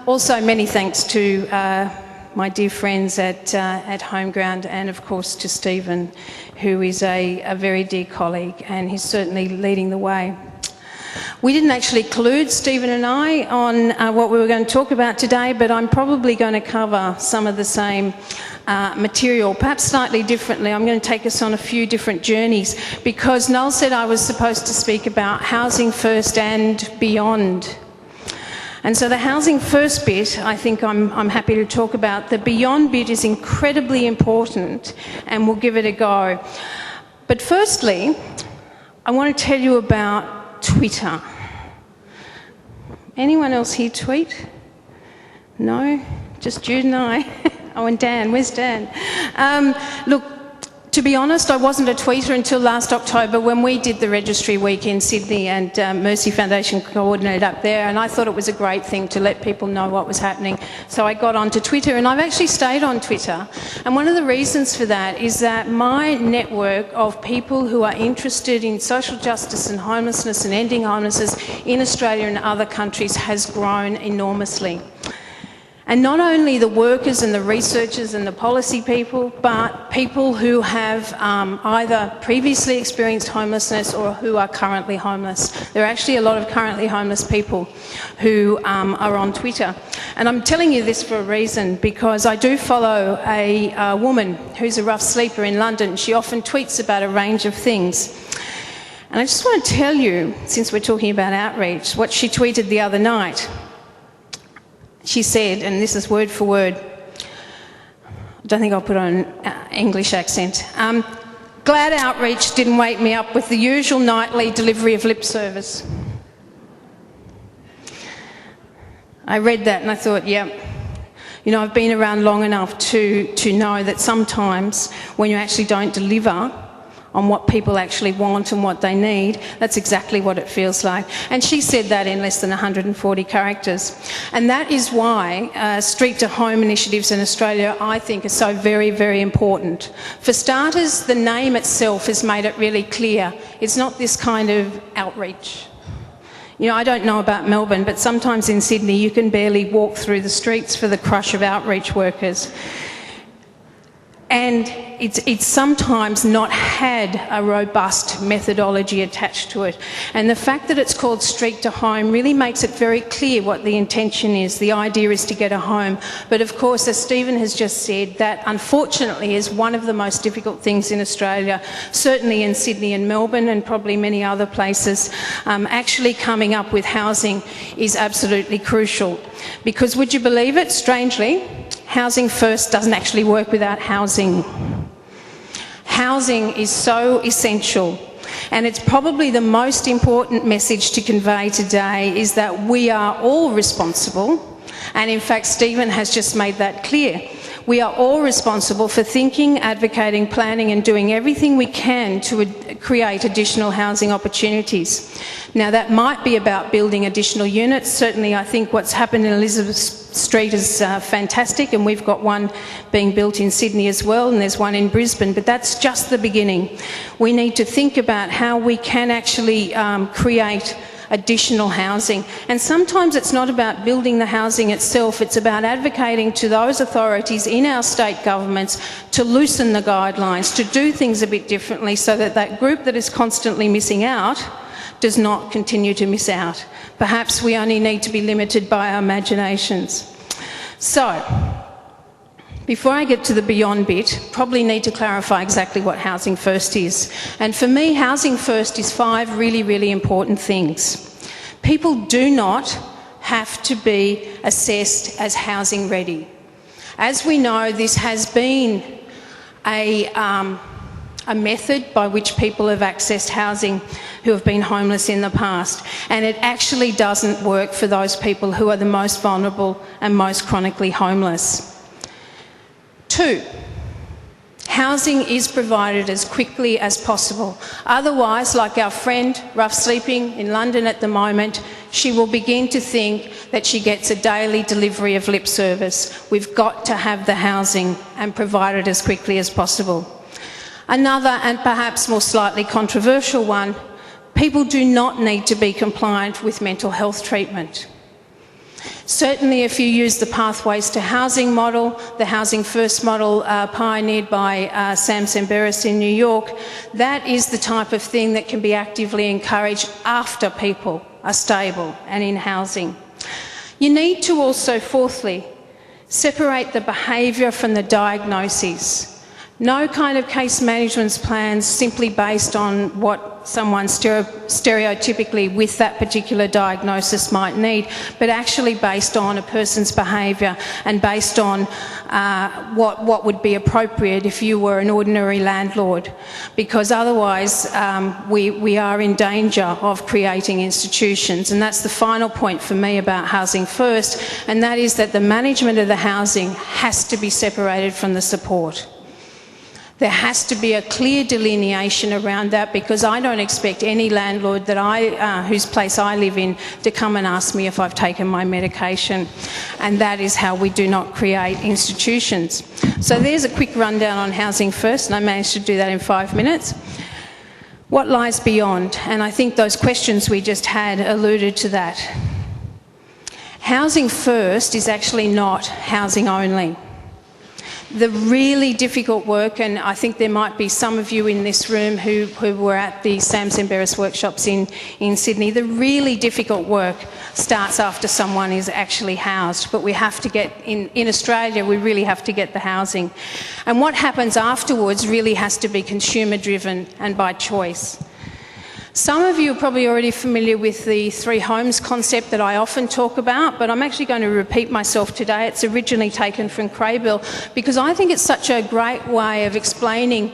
Also, many thanks to my dear friends at Homeground, and of course to Stephen, who is a very dear colleague, and he's certainly leading the way. We didn't actually collude, Stephen and I, on what we were going to talk about today, but I'm probably going to cover some of the same material, perhaps slightly differently. I'm going to take us on a few different journeys, because Noel said I was supposed to speak about housing first and beyond. And so the housing first bit, I think I'm happy to talk about. The beyond bit is incredibly important, and we'll give it a go. But firstly, I want to tell you about Twitter. Anyone else here tweet? No? Just Jude and I? Oh, and Dan. Where's Dan? Look, to be honest, I wasn't a tweeter until last October when we did the registry week in Sydney, and Mercy Foundation coordinated up there, and I thought it was a great thing to let people know what was happening. So I got onto Twitter, and I've actually stayed on Twitter. And one of the reasons for that is that my network of people who are interested in social justice and homelessness and ending homelessness in Australia and other countries has grown enormously. And not only the workers and the researchers and the policy people, but people who have either previously experienced homelessness or who are currently homeless. There are actually a lot of currently homeless people who are on Twitter. And I'm telling you this for a reason, because I do follow a woman who's a rough sleeper in London. She often tweets about a range of things. And I just want to tell you, since we're talking about outreach, what she tweeted the other night. She said, and this is word for word, I don't think I'll put on an English accent, glad outreach didn't wake me up with the usual nightly delivery of lip service. I read that and I thought, yeah, you know, I've been around long enough to know that sometimes when you actually don't deliver on what people actually want and what they need, that's exactly what it feels like. And she said that in less than 140 characters. And that is why street to home initiatives in Australia, I think, are so very, very important. For starters, the name itself has made it really clear. It's not this kind of outreach. You know, I don't know about Melbourne, but sometimes in Sydney you can barely walk through the streets for the crush of outreach workers. And it's sometimes not had a robust methodology attached to it. And the fact that it's called Street to Home really makes it very clear what the intention is. The idea is to get a home. But of course, as Stephen has just said, that unfortunately is one of the most difficult things in Australia, certainly in Sydney and Melbourne and probably many other places. Actually coming up with housing is absolutely crucial. Because would you believe it, strangely, housing first doesn't actually work without housing. Housing is so essential, and it's probably the most important message to convey today is that we are all responsible, and in fact Stephen has just made that clear. We are all responsible for thinking, advocating, planning and doing everything we can to create additional housing opportunities. Now that might be about building additional units. Certainly I think what's happened in Elizabeth Street is fantastic, and we've got one being built in Sydney as well, and there's one in Brisbane, but that's just the beginning. We need to think about how we can actually create additional housing. And sometimes it's not about building the housing itself, it's about advocating to those authorities in our state governments to loosen the guidelines, to do things a bit differently so that that group that is constantly missing out does not continue to miss out. Perhaps we only need to be limited by our imaginations. So, before I get to the beyond bit, probably need to clarify exactly what Housing First is. And for me, Housing First is 5 really, really important things. People do not have to be assessed as housing ready. As we know, this has been a method by which people have accessed housing who have been homeless in the past, and it actually doesn't work for those people who are the most vulnerable and most chronically homeless. 2, housing is provided as quickly as possible. Otherwise, like our friend rough sleeping in London at the moment, she will begin to think that she gets a daily delivery of lip service. We've got to have the housing and provide it as quickly as possible. Another, and perhaps more slightly controversial one, people do not need to be compliant with mental health treatment. Certainly if you use the Pathways to Housing model, the Housing First model pioneered by Sam Semberis in New York, that is the type of thing that can be actively encouraged after people are stable and in housing. You need to also, fourthly, separate the behaviour from the diagnoses. No kind of case management plans simply based on what someone stereotypically with that particular diagnosis might need, but actually based on a person's behaviour and based on what would be appropriate if you were an ordinary landlord, because otherwise we are in danger of creating institutions. And that's the final point for me about Housing First, and that is that the management of the housing has to be separated from the support. There has to be a clear delineation around that, because I don't expect any landlord that whose place I live in to come and ask me if I've taken my medication. And that is how we do not create institutions. So there's a quick rundown on Housing First, and I managed to do that in 5 minutes. What lies beyond? And I think those questions we just had alluded to that. Housing First is actually not housing only. The really difficult work, and I think there might be some of you in this room who were at the Sam Semberis workshops in Sydney, the really difficult work starts after someone is actually housed. But we have to get, in Australia, we really have to get the housing. And what happens afterwards really has to be consumer driven and by choice. Some of you are probably already familiar with the 3 homes concept that I often talk about, but I'm actually going to repeat myself today. It's originally taken from Craybill, because I think it's such a great way of explaining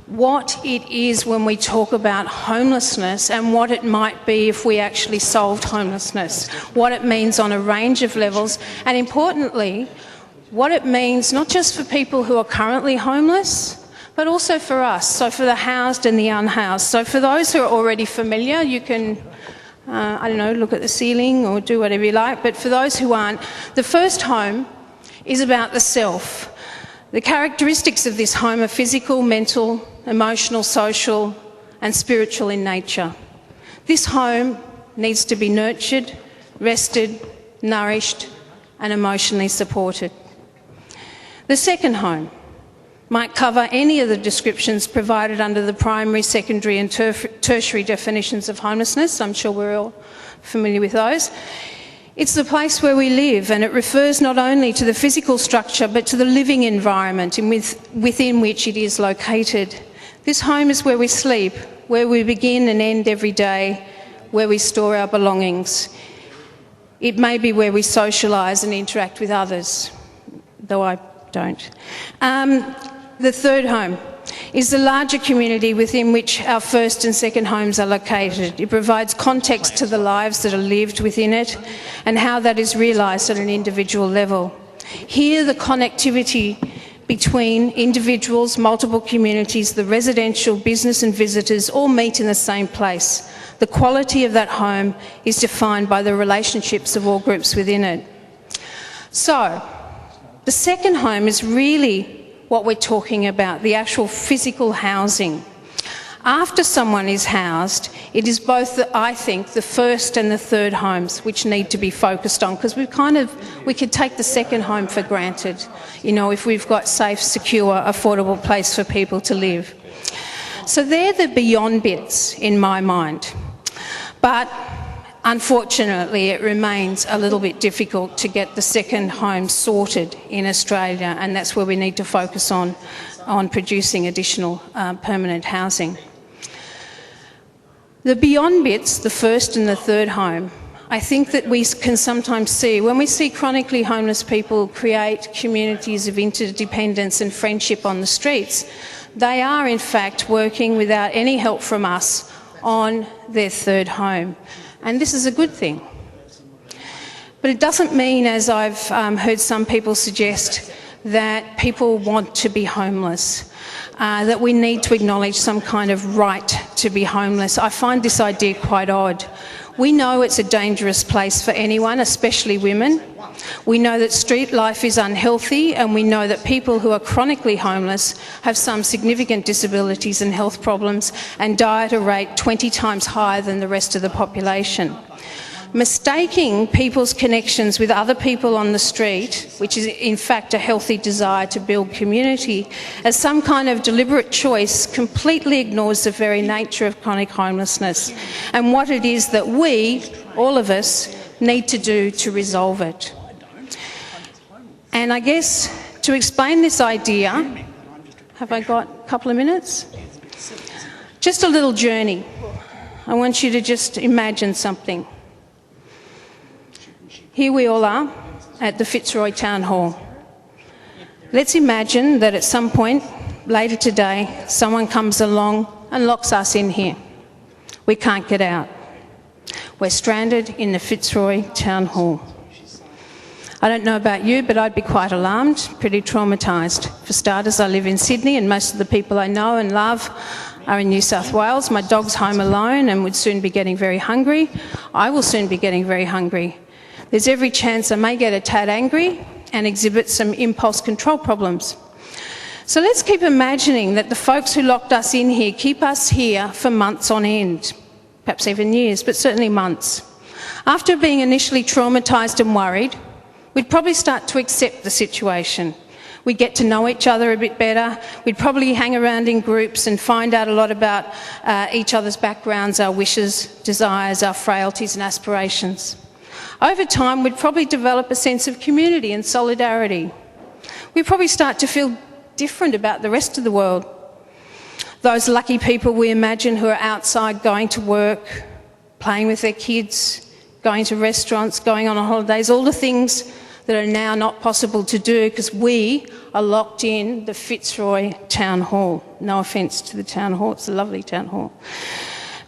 what it is when we talk about homelessness and what it might be if we actually solved homelessness, what it means on a range of levels, and importantly, what it means not just for people who are currently homeless, but also for us, so for the housed and the unhoused. So for those who are already familiar, you can, I don't know, look at the ceiling or do whatever you like, but for those who aren't, the first home is about the self. The characteristics of this home are physical, mental, emotional, social, and spiritual in nature. This home needs to be nurtured, rested, nourished, and emotionally supported. The second home might cover any of the descriptions provided under the primary, secondary and tertiary definitions of homelessness. I'm sure we're all familiar with those. It's the place where we live, and it refers not only to the physical structure but to the living environment within which it is located. This home is where we sleep, where we begin and end every day, where we store our belongings. It may be where we socialise and interact with others, though I don't. The third home is the larger community within which our first and second homes are located. It provides context to the lives that are lived within it and how that is realised at an individual level. Here, the connectivity between individuals, multiple communities, the residential, business and visitors all meet in the same place. The quality of that home is defined by the relationships of all groups within it. So, the second home is really what we're talking about, the actual physical housing. After someone is housed, it is both, I think, the first and the third homes which need to be focused on, because we could take the second home for granted, you know, if we've got safe, secure, affordable place for people to live. So they're the beyond bits in my mind. But unfortunately, it remains a little bit difficult to get the second home sorted in Australia, and that's where we need to focus on producing additional permanent housing. The beyond bits, the first and the third home, I think that we can sometimes see, when we see chronically homeless people create communities of interdependence and friendship on the streets, they are in fact working without any help from us on their third home. And this is a good thing. But it doesn't mean, as I've heard some people suggest, that people want to be homeless, that we need to acknowledge some kind of right to be homeless. I find this idea quite odd. We know it's a dangerous place for anyone, especially women. We know that street life is unhealthy, and we know that people who are chronically homeless have some significant disabilities and health problems and die at a rate 20 times higher than the rest of the population. mistaking people's connections with other people on the street, which is in fact a healthy desire to build community, as some kind of deliberate choice completely ignores the very nature of chronic homelessness and what it is that we, all of us, need to do to resolve it. And I guess to explain this idea, have I got a couple of minutes? Just a little journey. I want you to just imagine something. Here we all are at the Fitzroy Town Hall. Let's imagine that at some point later today, someone comes along and locks us in here. We can't get out. We're stranded in the Fitzroy Town Hall. I don't know about you, but I'd be quite alarmed, pretty traumatised. For starters, I live in Sydney and most of the people I know and love are in New South Wales. My dog's home alone and would soon be getting very hungry. I will soon be getting very hungry. There's every chance I may get a tad angry and exhibit some impulse control problems. So let's keep imagining that the folks who locked us in here keep us here for months on end, perhaps even years, but certainly months. After being initially traumatised and worried, we'd probably start to accept the situation. We'd get to know each other a bit better. We'd probably hang around in groups and find out a lot about each other's backgrounds, our wishes, desires, our frailties and aspirations. Over time, we'd probably develop a sense of community and solidarity. We'd probably start to feel different about the rest of the world. Those lucky people we imagine who are outside going to work, playing with their kids, going to restaurants, going on holidays, all the things that are now not possible to do because we are locked in the Fitzroy Town Hall. No offence to the Town Hall, it's a lovely Town Hall.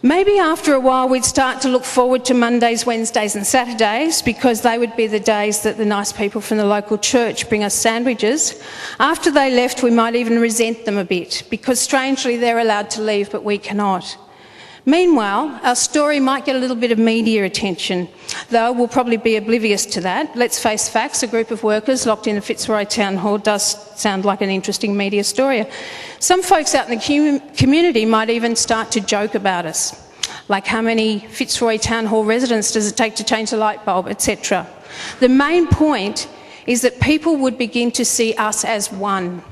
Maybe after a while we'd start to look forward to Mondays, Wednesdays and Saturdays because they would be the days that the nice people from the local church bring us sandwiches. After they left, we might even resent them a bit because strangely they're allowed to leave but we cannot. Meanwhile, our story might get a little bit of media attention, though we'll probably be oblivious to that. Let's face facts, a group of workers locked in the Fitzroy Town Hall does sound like an interesting media story. Some folks out in the community might even start to joke about us, like how many Fitzroy Town Hall residents does it take to change a light bulb, etc. The main point is that people would begin to see us as one.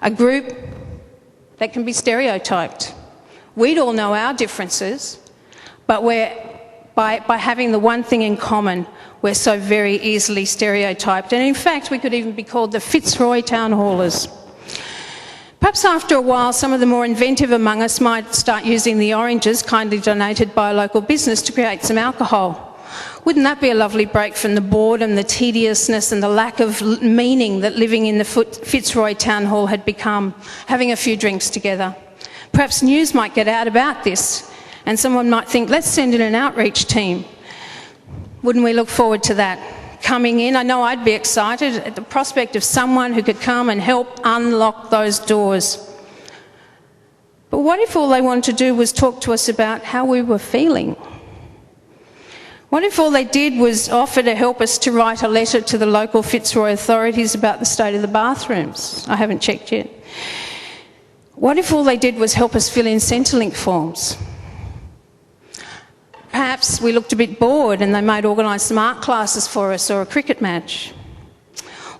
A group that can be stereotyped. We'd all know our differences, but by having the one thing in common, we're so very easily stereotyped. And in fact, we could even be called the Fitzroy Town Hallers. Perhaps after a while, some of the more inventive among us might start using the oranges kindly donated by a local business to create some alcohol. Wouldn't that be a lovely break from the boredom, the tediousness and the lack of meaning that living in the Fitzroy Town Hall had become, having a few drinks together? Perhaps news might get out about this and someone might think, let's send in an outreach team. Wouldn't we look forward to that? Coming in, I know I'd be excited at the prospect of someone who could come and help unlock those doors. But what if all they wanted to do was talk to us about how we were feeling? What if all they did was offer to help us to write a letter to the local Fitzroy authorities about the state of the bathrooms? I haven't checked yet. What if all they did was help us fill in Centrelink forms? Perhaps we looked a bit bored and they might organise some art classes for us or a cricket match.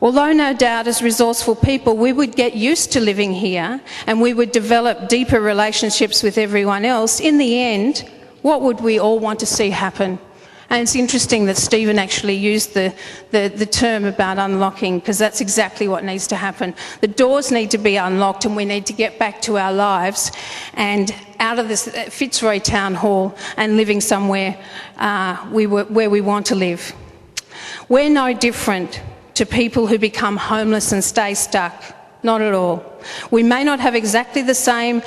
Although no doubt as resourceful people we would get used to living here and we would develop deeper relationships with everyone else, in the end, what would we all want to see happen? And it's interesting that Stephen actually used the term about unlocking because that's exactly what needs to happen. The doors need to be unlocked and we need to get back to our lives and out of this Fitzroy Town Hall and living somewhere where we want to live. We're no different to people who become homeless and stay stuck. Not at all. We may not have exactly the same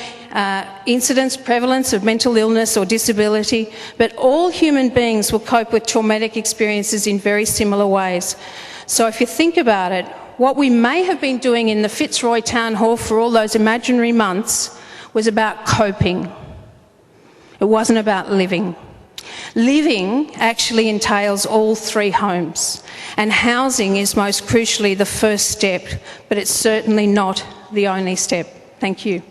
incidence, prevalence of mental illness or disability, but all human beings will cope with traumatic experiences in very similar ways. So if you think about it, what we may have been doing in the Fitzroy Town Hall for all those imaginary months was about coping. It wasn't about living. Living actually entails all three homes, and housing is most crucially the first step, but it's certainly not the only step. Thank you.